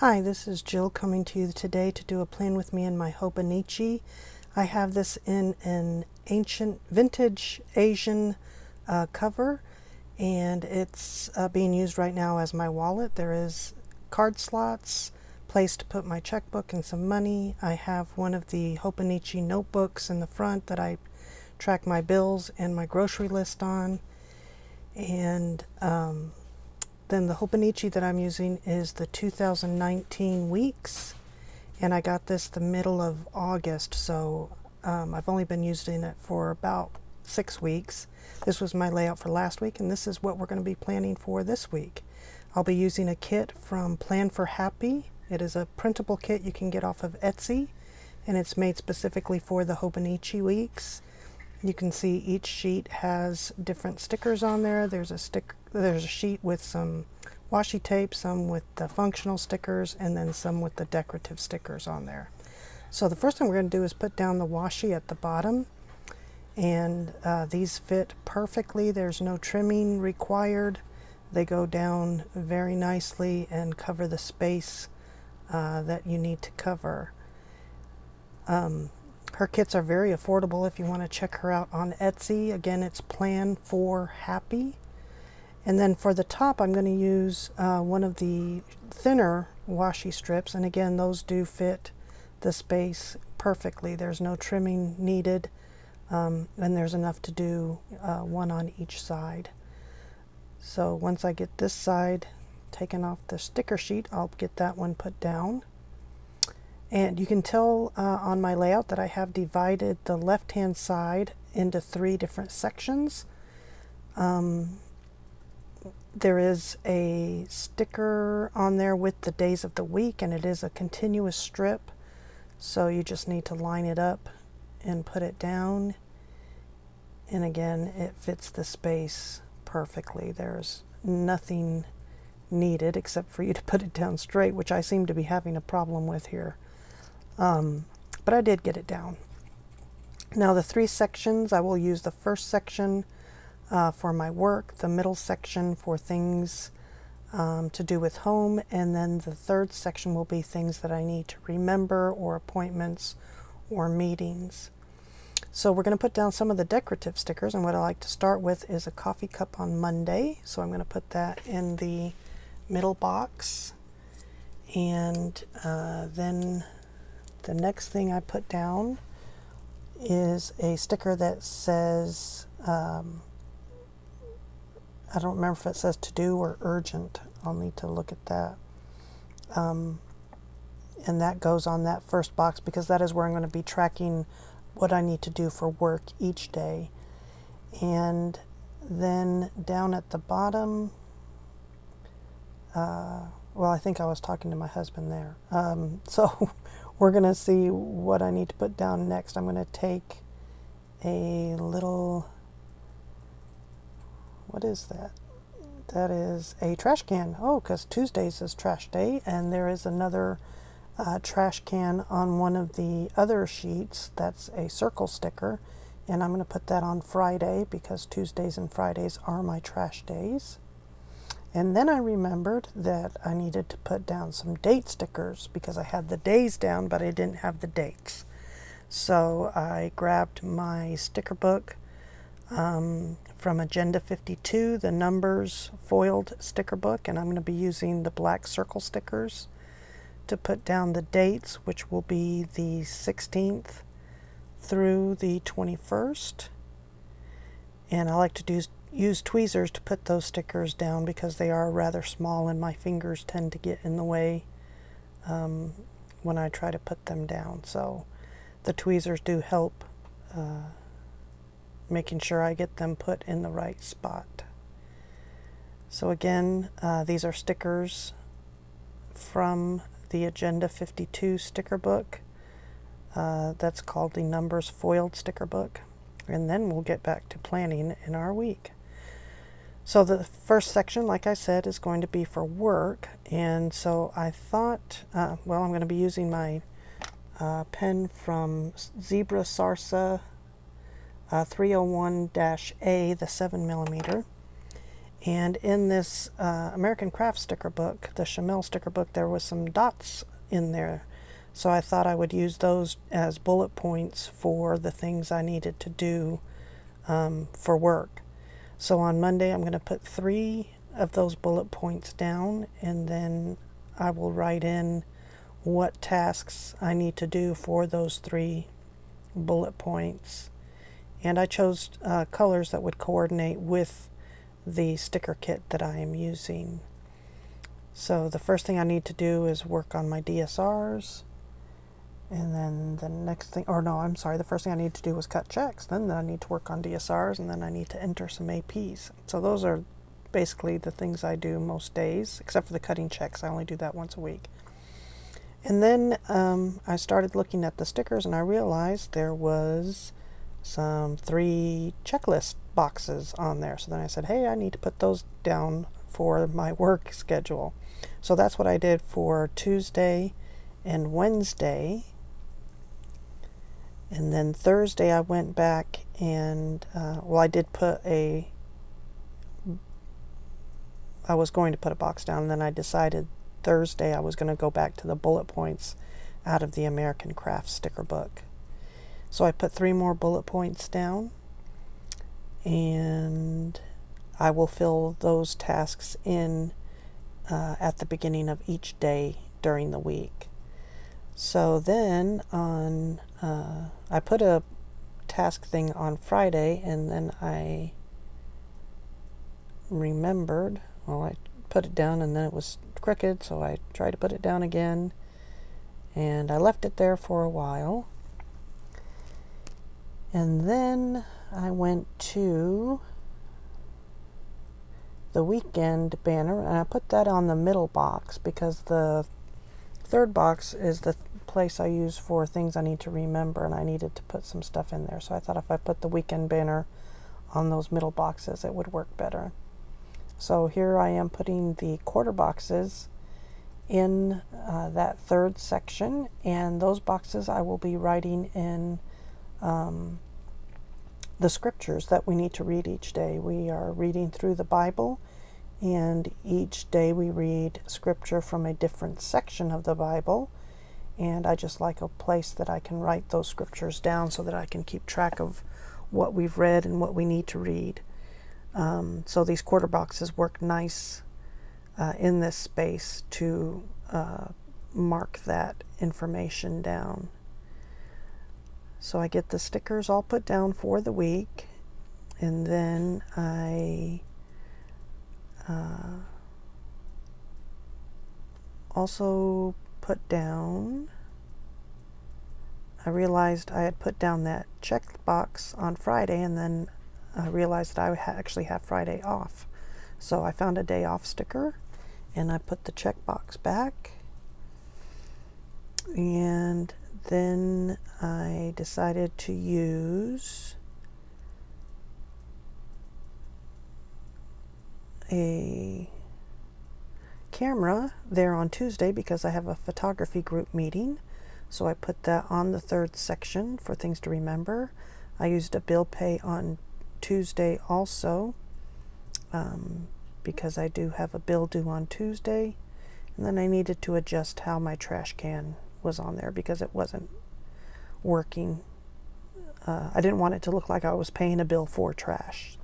Hi, this is Jill coming to you today to do a plan with me in my Hobonichi. I have this in an ancient vintage Asian cover, and it's being used right now as my wallet. There is card slots, place to put my checkbook and some money. I have one of the Hobonichi notebooks in the front that I track my bills and my grocery list on, and then the Hobonichi that I'm using is the 2019 Weeks, and I got this the middle of August, so I've only been using it for about 6 weeks. This was my layout for last week, and this is what we're going to be planning for this week. I'll be using a kit from Plan for Happy. It is a printable kit you can get off of Etsy, and it's made specifically for the Hobonichi Weeks. You can see each sheet has different stickers on there. There's a sheet with some washi tape, some with the functional stickers, and then some with the decorative stickers on there. So the first thing we're going to do is put down the washi at the bottom, and these fit perfectly. There's no trimming required. They go down very nicely and cover the space that you need to cover. Her kits are very affordable if you want to check her out on Etsy. Again, it's Plan for Happy. And then for the top, I'm going to use one of the thinner washi strips. And again, those do fit the space perfectly. There's no trimming needed, and there's enough to do one on each side. So once I get this side taken off the sticker sheet, I'll get that one put down. And you can tell on my layout that I have divided the left-hand side into 3 different sections. There is a sticker on there with the days of the week, and it is a continuous strip. So you just need to line it up and put it down. And again, it fits the space perfectly. There's nothing needed except for you to put it down straight, which I seem to be having a problem with here. But I did get it down. Now the 3 sections, I will use the first section for my work, the middle section for things to do with home, and then the third section will be things that I need to remember, or appointments or meetings. So we're going to put down some of the decorative stickers, and what I like to start with is a coffee cup on Monday. So I'm going to put that in the middle box, and then the next thing I put down is a sticker that says, I don't remember if it says to do or urgent. I'll need to look at that. And that goes on that first box because that is where I'm going to be tracking what I need to do for work each day. And then down at the bottom, well, I think I was talking to my husband there. So we're going to see what I need to put down next. I'm going to take a little, what is that? That is a trash can. Oh, because Tuesdays is trash day, and there is another trash can on one of the other sheets. That's a circle sticker, and I'm going to put that on Friday because Tuesdays and Fridays are my trash days. And then I remembered that I needed to put down some date stickers because I had the days down, but I didn't have the dates. So I grabbed my sticker book from Agenda 52, the numbers foiled sticker book, and I'm going to be using the black circle stickers to put down the dates, which will be the 16th through the 21st. And I like to use tweezers to put those stickers down because they are rather small and my fingers tend to get in the way when I try to put them down. So the tweezers do help making sure I get them put in the right spot. So again, these are stickers from the Agenda 52 sticker book. That's called the Numbers Foiled sticker book. And then we'll get back to planning in our week. So the first section, like I said, is going to be for work. And so I thought, well, I'm going to be using my pen from Zebra Sarsa 301-A, the 7mm. And in this American Craft sticker book, the Chamel sticker book, there was some dots in there. So I thought I would use those as bullet points for the things I needed to do for work. So on Monday, I'm going to put 3 of those bullet points down, and then I will write in what tasks I need to do for those 3 bullet points. And I chose colors that would coordinate with the sticker kit that I am using. So the first thing I need to do is work on my DSRs. And then the next thing, or no, I'm sorry, the first thing I need to do was cut checks. Then I need to work on DSRs, and then I need to enter some APs. So those are basically the things I do most days, except for the cutting checks. I only do that once a week. And then I started looking at the stickers, and I realized there was some 3 checklist boxes on there. So then I said, hey, I need to put those down for my work schedule. So that's what I did for Tuesday and Wednesday. And then Thursday I went back and, I did put I was going to put a box down, and then I decided Thursday I was going to go back to the bullet points out of the American Craft sticker book. So I put 3 more bullet points down, and I will fill those tasks in at the beginning of each day during the week. So then I put a task thing on Friday, and then I remembered, I put it down and then it was crooked, so I tried to put it down again, and I left it there for a while. And then I went to the weekend banner, and I put that on the middle box because the 3rd box is the place I use for things I need to remember, and I needed to put some stuff in there. So I thought if I put the weekend banner on those middle boxes, it would work better. So here I am putting the quarter boxes in that 3rd section, and those boxes I will be writing in the scriptures that we need to read each day. We are reading through the Bible, and each day we read scripture from a different section of the Bible, and I just like a place that I can write those scriptures down so that I can keep track of what we've read and what we need to read. So these quarter boxes work nice in this space to mark that information down. So I get the stickers all put down for the week, and then I also put down, I realized I had put down that check box on Friday, and then I realized that I actually have Friday off. So I found a day off sticker, and I put the check box back. And then I decided to use a camera there on Tuesday because I have a photography group meeting. So I put that on the 3rd section for things to remember. I used a bill pay on Tuesday also because I do have a bill due on Tuesday. And then I needed to adjust how my trash can was on there because it wasn't working. I didn't want it to look like I was paying a bill for trash.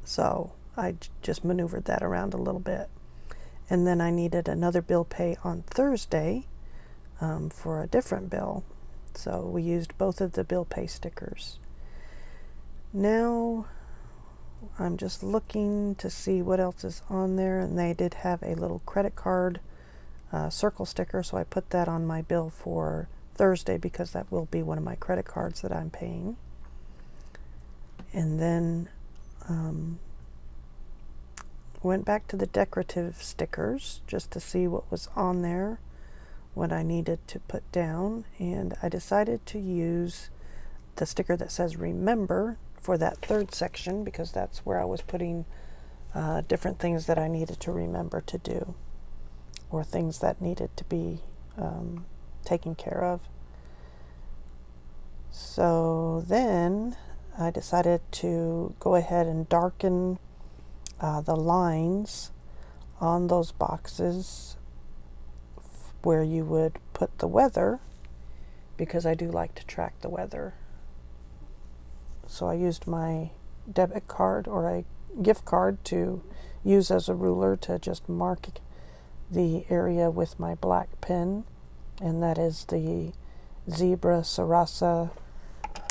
So I just maneuvered that around a little bit. And then I needed another bill pay on Thursday for a different bill. So we used both of the bill pay stickers. Now I'm just looking to see what else is on there, and they did have a little credit card circle sticker, so I put that on my bill for Thursday because that will be one of my credit cards that I'm paying. And then went back to the decorative stickers just to see what was on there, what I needed to put down, and I decided to use the sticker that says remember for that 3rd section because that's where I was putting different things that I needed to remember to do, or things that needed to be taken care of. So then I decided to go ahead and darken the lines on those boxes where you would put the weather, because I do like to track the weather. So I used my debit card or a gift card to use as a ruler to just mark the area with my black pen, and that is the Zebra Sarasa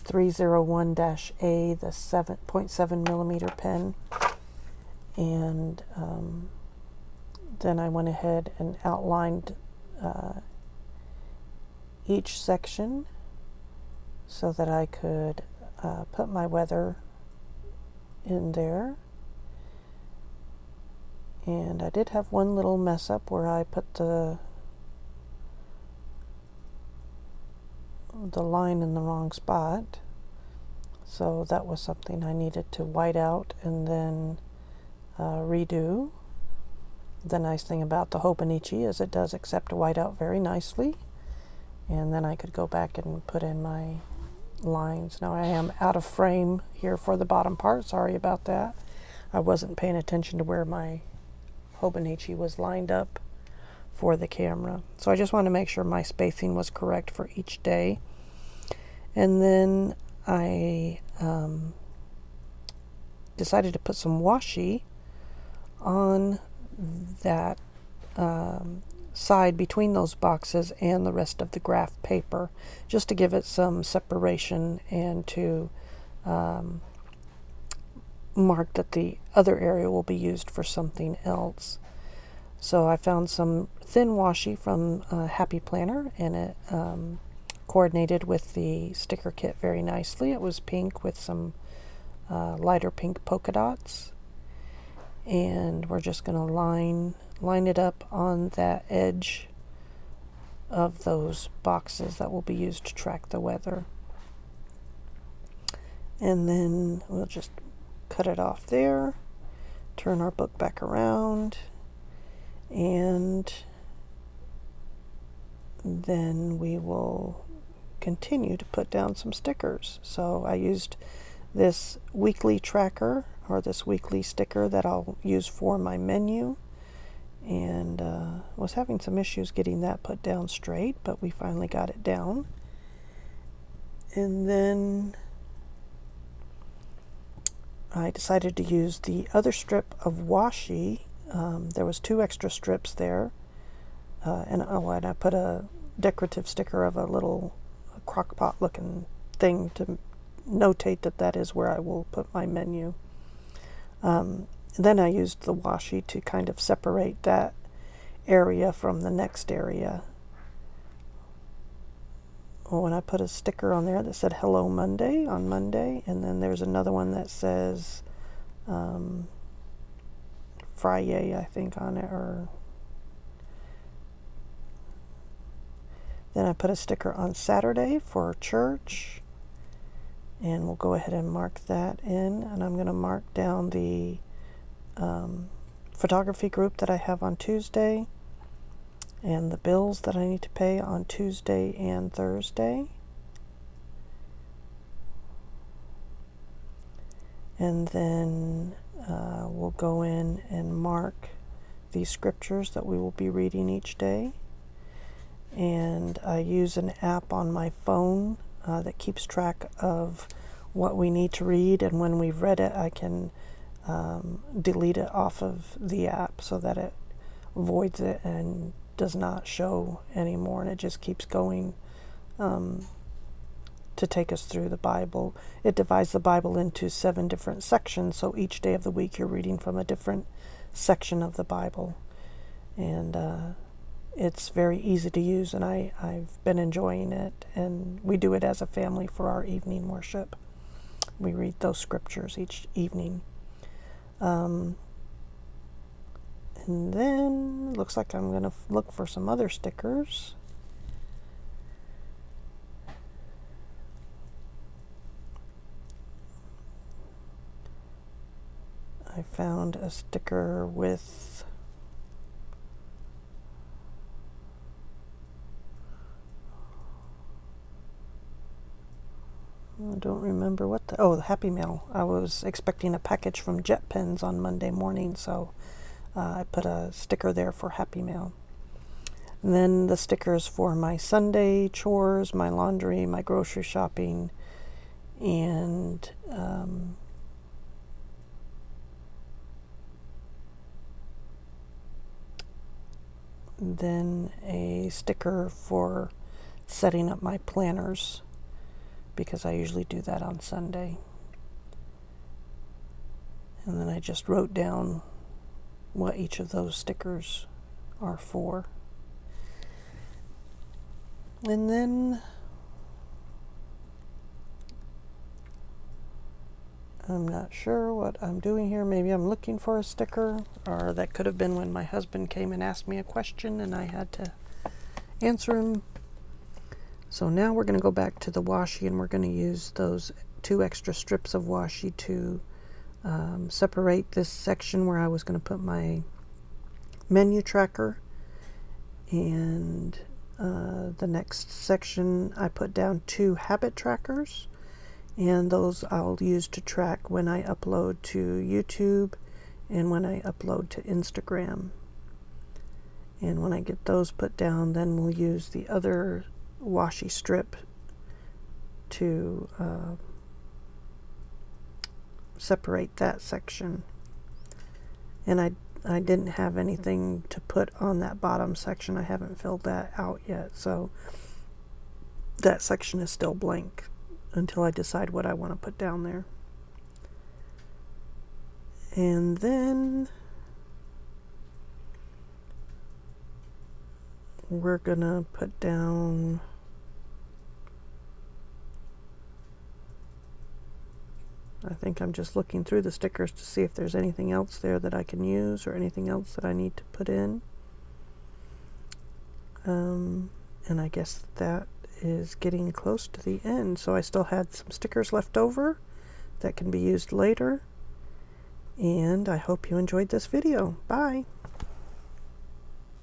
301-A, the 7.7 millimeter pen. And then I went ahead and outlined each section so that I could put my weather in there. And I did have one little mess up where I put the line in the wrong spot. So that was something I needed to white out and then redo. The nice thing about the Hobonichi is it does accept whiteout very nicely. And then I could go back and put in my lines. Now I am out of frame here for the bottom part. Sorry about that. I wasn't paying attention to where my Hobonichi was lined up for the camera. So I just wanted to make sure my spacing was correct for each day. And then I decided to put some washi on that side between those boxes and the rest of the graph paper, just to give it some separation and to mark that the other area will be used for something else. So I found some thin washi from Happy Planner, and it coordinated with the sticker kit very nicely. It was pink with some lighter pink polka dots, and we're just going to line it up on that edge of those boxes that will be used to track the weather. And then we'll just cut it off there, turn our book back around, and then we will continue to put down some stickers. So I used this weekly tracker, or this weekly sticker that I'll use for my menu, and was having some issues getting that put down straight, but we finally got it down. And then I decided to use the other strip of washi. There was 2 extra strips there, and I put a decorative sticker of a little crock pot looking thing to notate that is where I will put my menu. Then I used the washi to kind of separate that area from the next area. And I put a sticker on there that said Hello Monday on Monday, and then there's another one that says Friday, I think, on it. Or then I put a sticker on Saturday for church, and we'll go ahead and mark that in. And I'm going to mark down the photography group that I have on Tuesday, and the bills that I need to pay on Tuesday and Thursday. And then we'll go in and mark the scriptures that we will be reading each day. And I use an app on my phone that keeps track of what we need to read, and when we've read it, I can delete it off of the app so that it voids it and does not show anymore, and it just keeps going to take us through the Bible. It divides the Bible into 7 different sections, so each day of the week you're reading from a different section of the Bible, and it's very easy to use, and I've been enjoying it, and we do it as a family for our evening worship. We read those scriptures each evening. And then it looks like I'm going to look for some other stickers. I found a sticker with I don't remember what the Happy Mail. I was expecting a package from Jet Pens on Monday morning, so I put a sticker there for Happy Mail. And then the stickers for my Sunday chores, my laundry, my grocery shopping, and then a sticker for setting up my planners, because I usually do that on Sunday. And then I just wrote down what each of those stickers are for. And then I'm not sure what I'm doing here. Maybe I'm looking for a sticker, or that could have been when my husband came and asked me a question and I had to answer him. So now we're going to go back to the washi, and we're going to use those 2 extra strips of washi to separate this section where I was going to put my menu tracker, and the next section I put down 2 habit trackers, and those I'll use to track when I upload to YouTube and when I upload to Instagram. And when I get those put down, then we'll use the other washi strip to separate that section. And I didn't have anything to put on that bottom section. I haven't filled that out yet, so that section is still blank until I decide what I want to put down there. And then we're gonna put down I think I'm just looking through the stickers to see if there's anything else there that I can use or anything else that I need to put in. And I guess that is getting close to the end. So I still had some stickers left over that can be used later. And I hope you enjoyed this video. Bye!